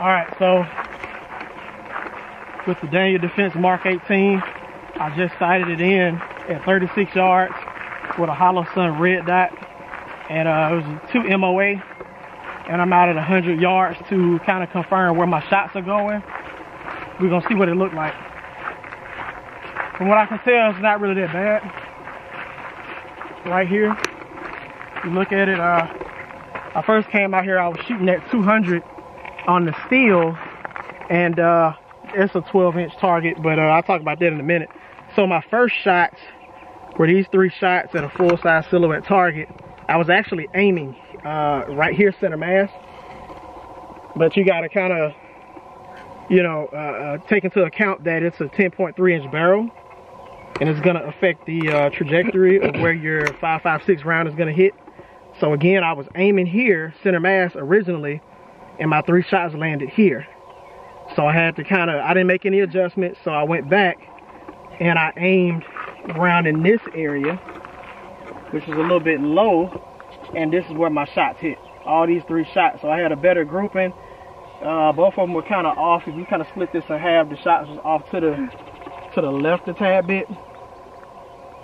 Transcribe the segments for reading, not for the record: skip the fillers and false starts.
Alright, so with the Daniel Defense MK18, I just sighted it in at 36 yards with a hollow sun red dot, and it was 2 MOA, and I'm out at 100 yards to kind of confirm where my shots are going. We're gonna see what it looked like. From what I can tell, it's not really that bad. Right here, you look at it, I first came out here, I was shooting at 200 on the steel, and it's a 12-inch target, but I'll talk about that in a minute. So my first shots were these 3 shots at a full-size silhouette target. I was actually aiming right here, center mass, but you got to kind of, you know, take into account that it's a 10.3-inch barrel, and it's going to affect the trajectory of where your 5.56 round is going to hit. So again, I was aiming here, center mass originally, and my 3 shots landed here. So I had to kind of, I didn't make any adjustments, so I went back and I aimed around in this area, which is a little bit low, and this is where my shots hit. All these 3 shots. So I had a better grouping. Both of them were kind of off. If you kind of split this in half, the shots was off to the left a tad bit.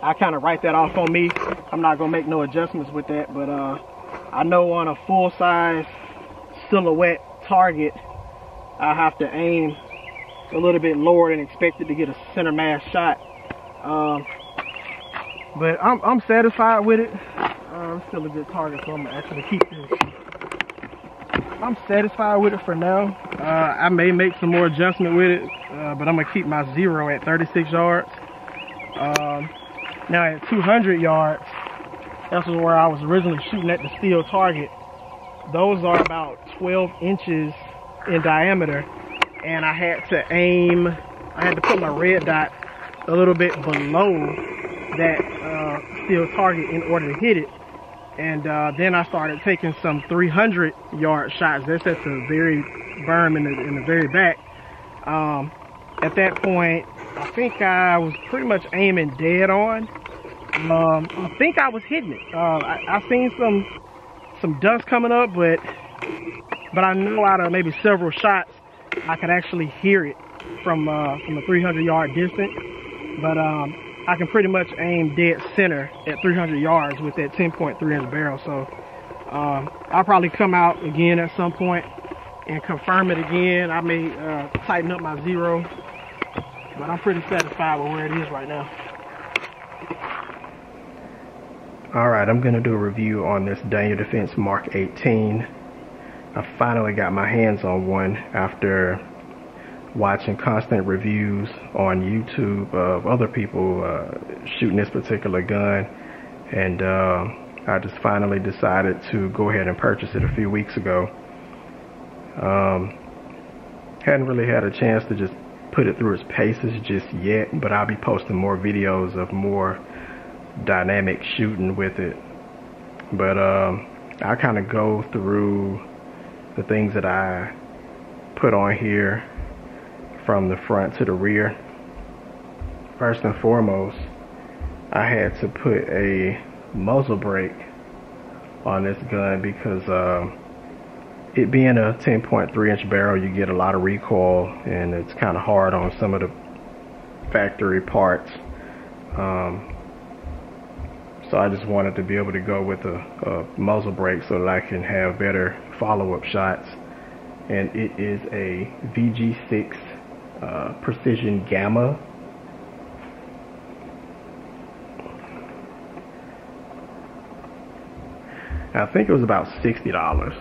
I kind of write that off on me. I'm not gonna make no adjustments with that, but I know on a full-size silhouette target, I have to aim a little bit lower than expected to get a center mass shot. But I'm satisfied with it. It's still a good target, so I'm gonna actually keep this. I'm satisfied with it for now. I may make some more adjustment with it, but I'm gonna keep my 0 at 36 yards. Now at 200 yards, that's where I was originally shooting at the steel target. Those are about 12 inches in diameter, and I had to aim, I had to put my red dot a little bit below that steel target in order to hit it. And then I started taking some 300 yard shots. That's at the very berm in the very back. At that point, I think I was pretty much aiming dead on. I think I was hitting it. I seen some dust coming up, but I knew out of maybe several shots, I could actually hear it from a 300 yard distance. But I can pretty much aim dead center at 300 yards with that 10.3-inch barrel. So I'll probably come out again at some point and confirm it again. I may tighten up my 0, but I'm pretty satisfied with where it is right now. Alright, I'm going to do a review on this Daniel Defense MK18. I finally got my hands on one after watching constant reviews on YouTube of other people shooting this particular gun, and I just finally decided to go ahead and purchase it a few weeks ago. Hadn't really had a chance to just put it through its paces just yet, but I'll be posting more videos of more dynamic shooting with it. But I'll kind of go through the things that I put on here from the front to the rear. First and foremost, I had to put a muzzle brake on this gun because it being a 10.3-inch barrel, you get a lot of recoil, and it's kind of hard on some of the factory parts. So I just wanted to be able to go with a muzzle brake so that I can have better follow-up shots. And it is a VG6 Precision Gamma. I think it was about $60.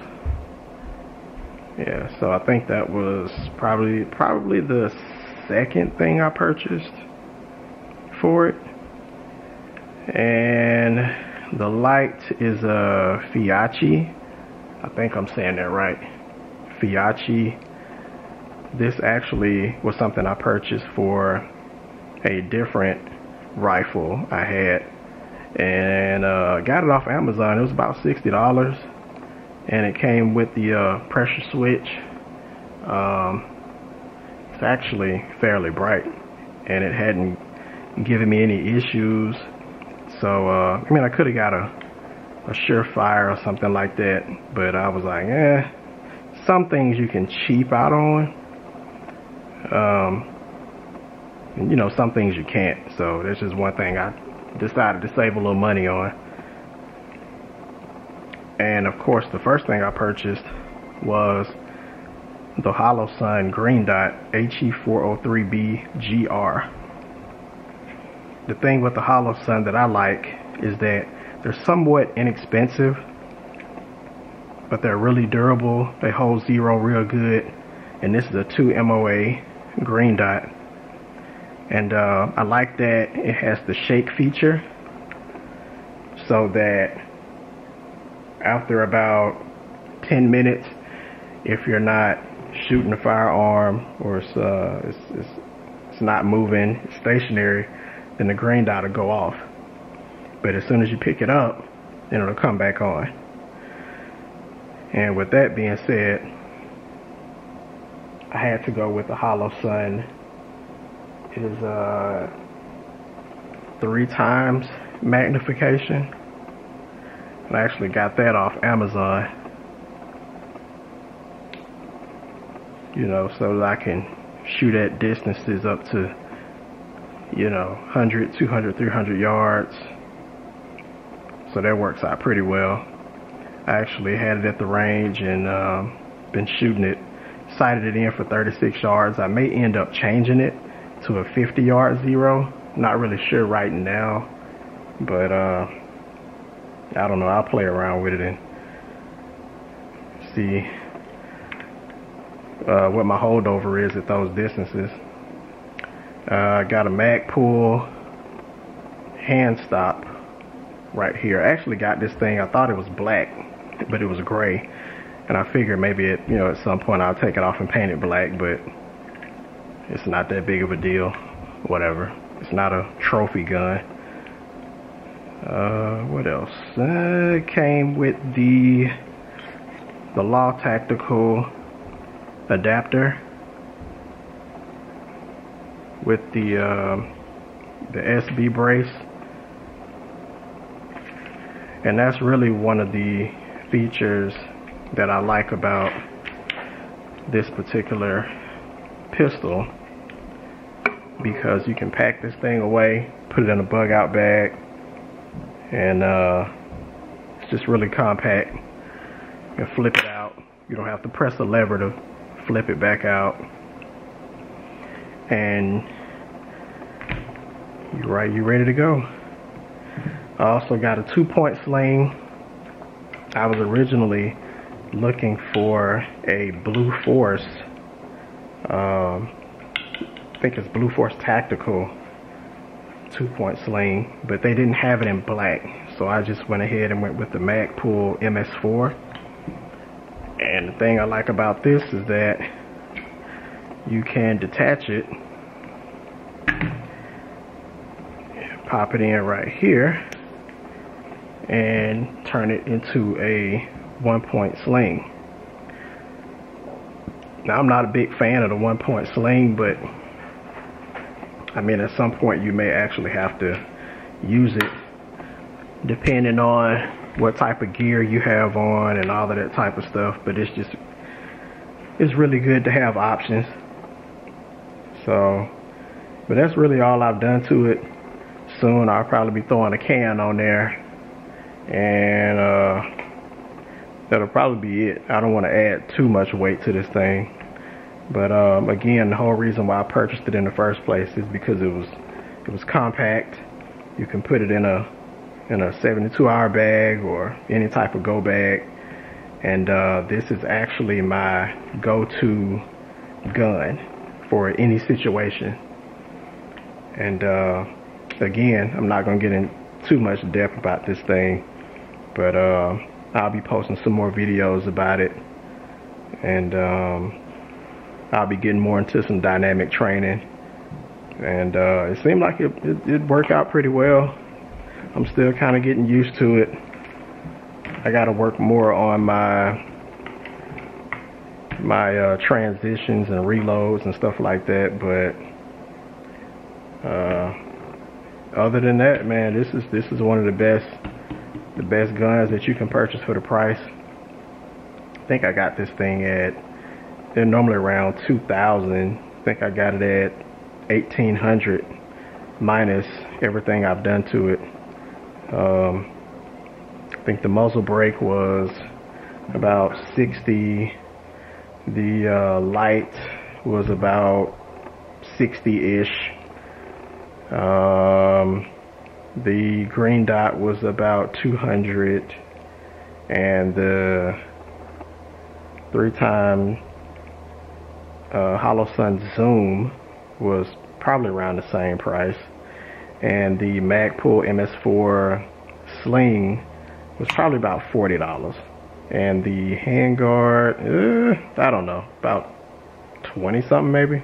Yeah, so I think that was probably the second thing I purchased for it. And the light is a Fiachi. I think I'm saying that right. Fiachi. This actually was something I purchased for a different rifle I had, and got it off Amazon. It was about $60, and it came with the pressure switch. It's actually fairly bright, and it hadn't given me any issues. So I mean, I could have got a Surefire or something like that, but I was like, some things you can cheap out on. And, you know, some things you can't. So that's just one thing I decided to save a little money on. And of course, the first thing I purchased was the Holosun Green Dot HE403B GR. The thing with the Holosun that I like is that they're somewhat inexpensive, but they're really durable. They hold zero real good. And this is a 2 MOA green dot. And I like that it has the shake feature, so that after about 10 minutes, if you're not shooting a firearm or it's not moving, it's stationary, then the green dot will go off. But as soon as you pick it up, then it'll come back on. And with that being said, I had to go with the Holosun. It is 3 times magnification. And I actually got that off Amazon. You know, so that I can shoot at distances up to, you know, 100, 200, 300 yards. So that works out pretty well. I actually had it at the range and been shooting it, sighted it in for 36 yards. I may end up changing it to a 50-yard zero. Not really sure right now, but I don't know. I'll play around with it and see what my holdover is at those distances. I got a Magpul hand stop right here. I actually got this thing. I thought it was black, but it was gray, and I figured maybe at some point I'll take it off and paint it black, but it's not that big of a deal. Whatever. It's not a trophy gun. What else? It came with the Law Tactical adapter with the SB brace, and that's really one of the features that I like about this particular pistol, because you can pack this thing away, put it in a bug out bag, and it's just really compact. You can flip it out. You don't have to press a lever to flip it back out, and you're ready to go. I also got a 2-point sling. I was originally looking for a Blue Force, I think it's Blue Force Tactical 2-point sling, but they didn't have it in black, so I just went ahead and went with the Magpul MS4. And the thing I like about this is that you can detach it, pop it in right here, and turn it into a 1-point sling. Now, I'm not a big fan of the 1-point sling, but I mean, at some point you may actually have to use it, depending on what type of gear you have on and all of that type of stuff. But it's really good to have options. So, but that's really all I've done to it. Soon I'll probably be throwing a can on there, and that'll probably be it. I don't want to add too much weight to this thing. But again, the whole reason why I purchased it in the first place is because it was compact. You can put it in a 72-hour bag or any type of go bag, and this is actually my go-to gun for any situation. And again, I'm not gonna get in too much depth about this thing, but I'll be posting some more videos about it, and I'll be getting more into some dynamic training, and it seemed like it worked out pretty well. I'm still kind of getting used to it. I got to work more on my transitions and reloads and stuff like that, but other than that, man, this is one of the best guns that you can purchase for the price. think I got this thing at, they're normally around 2,000. I think I got it at 1,800 minus everything I've done to it. I think the muzzle brake was about 60. The light was about 60-ish. The green dot was about 200, and the 3-time hollow sun zoom was probably around the same price, and the Magpul MS4 Sling was probably about $40, and the handguard, I don't know, about 20 something maybe.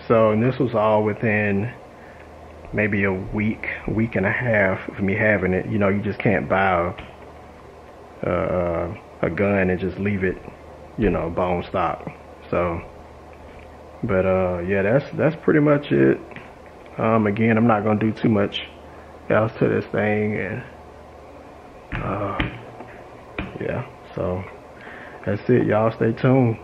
So, and this was all within maybe a week and a half of me having it. You know, you just can't buy a gun and just leave it, you know, bone stock. So, but yeah, that's pretty much it. Again, I'm not gonna do too much else to this thing, and yeah, so that's it, y'all. Stay tuned.